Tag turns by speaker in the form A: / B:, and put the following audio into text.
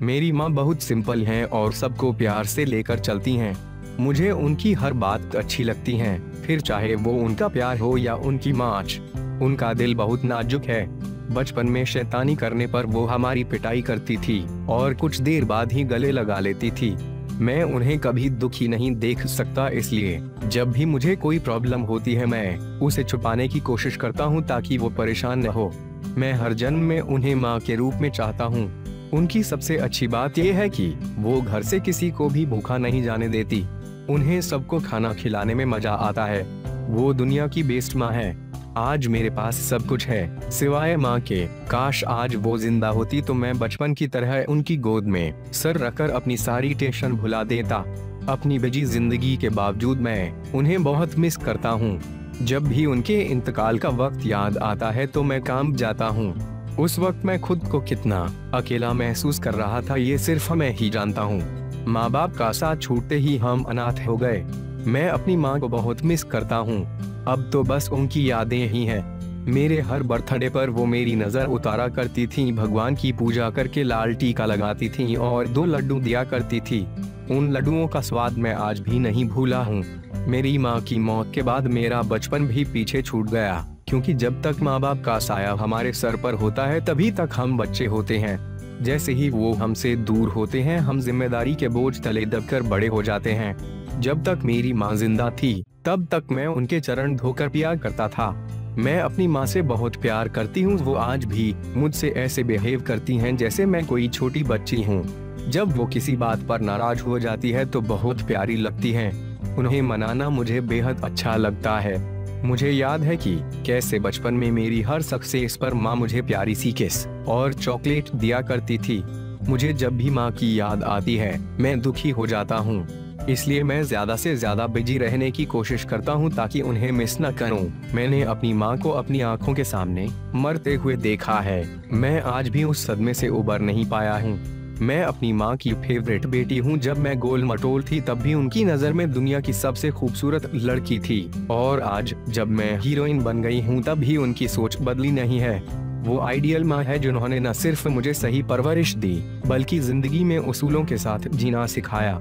A: मेरी माँ बहुत सिंपल हैं और सबको प्यार से लेकर चलती हैं। मुझे उनकी हर बात अच्छी लगती है, फिर चाहे वो उनका प्यार हो या उनकी माँच। उनका दिल बहुत नाजुक है। बचपन में शैतानी करने पर वो हमारी पिटाई करती थी और कुछ देर बाद ही गले लगा लेती थी। मैं उन्हें कभी दुखी नहीं देख सकता, इसलिए जब भी मुझे कोई प्रॉब्लम होती है मैं उसे छुपाने की कोशिश करता हूँ ताकि वो परेशान न हो। मैं हर जन्म में उन्हें माँ के रूप में चाहता हूँ। उनकी सबसे अच्छी बात यह है कि वो घर से किसी को भी भूखा नहीं जाने देती। उन्हें सबको खाना खिलाने में मजा आता है। वो दुनिया की बेस्ट माँ है। आज मेरे पास सब कुछ है सिवाय माँ के। काश आज वो जिंदा होती तो मैं बचपन की तरह उनकी गोद में सर रखकर अपनी सारी टेंशन भुला देता। अपनी बिजी जिंदगी के बावजूद मैं उन्हें बहुत मिस करता हूँ। जब भी उनके इंतकाल का वक्त याद आता है तो मैं कांप जाता हूँ। उस वक्त मैं खुद को कितना अकेला महसूस कर रहा था ये सिर्फ मैं ही जानता हूँ। माँ बाप का साथ छूटते ही हम अनाथ हो गए। मैं अपनी माँ को बहुत मिस करता हूँ। अब तो बस उनकी यादें ही हैं। मेरे हर बर्थडे पर वो मेरी नज़र उतारा करती थी, भगवान की पूजा करके लाल टीका लगाती थी और 2 लड्डू दिया करती थी। उन लड्डुओं का स्वाद मैं आज भी नहीं भूला हूँ। मेरी माँ की मौत के बाद मेरा बचपन भी पीछे छूट गया, क्योंकि जब तक माँ बाप का साया हमारे सर पर होता है तभी तक हम बच्चे होते हैं। जैसे ही वो हमसे दूर होते हैं हम जिम्मेदारी के बोझ तले दबकर बड़े हो जाते हैं। जब तक मेरी माँ जिंदा थी तब तक मैं उनके चरण धोकर पिया करता था। मैं अपनी माँ से बहुत प्यार करती हूँ। वो आज भी मुझसे ऐसे बिहेव करती हैं जैसे मैं कोई छोटी बच्ची हूँ। जब वो किसी बात पर नाराज हो जाती है तो बहुत प्यारी लगती हैं। उन्हें मनाना मुझे बेहद अच्छा लगता है। मुझे याद है कि कैसे बचपन में मेरी हर सक्सेस पर माँ मुझे प्यारी सी किस और चॉकलेट दिया करती थी। मुझे जब भी माँ की याद आती है मैं दुखी हो जाता हूँ। इसलिए मैं ज्यादा से ज्यादा बिजी रहने की कोशिश करता हूँ ताकि उन्हें मिस न करूँ। मैंने अपनी माँ को अपनी आंखों के सामने मरते हुए देखा है। मैं आज भी उस सदमे से उबर नहीं पाया हूँ। मैं अपनी माँ की फेवरेट बेटी हूँ। जब मैं गोल मटोल थी तब भी उनकी नजर में दुनिया की सबसे खूबसूरत लड़की थी, और आज जब मैं हीरोइन बन गई हूँ तब भी उनकी सोच बदली नहीं है। वो आइडियल माँ है जिन्होंने न सिर्फ मुझे सही परवरिश दी बल्कि जिंदगी में उसूलों के साथ जीना सिखाया।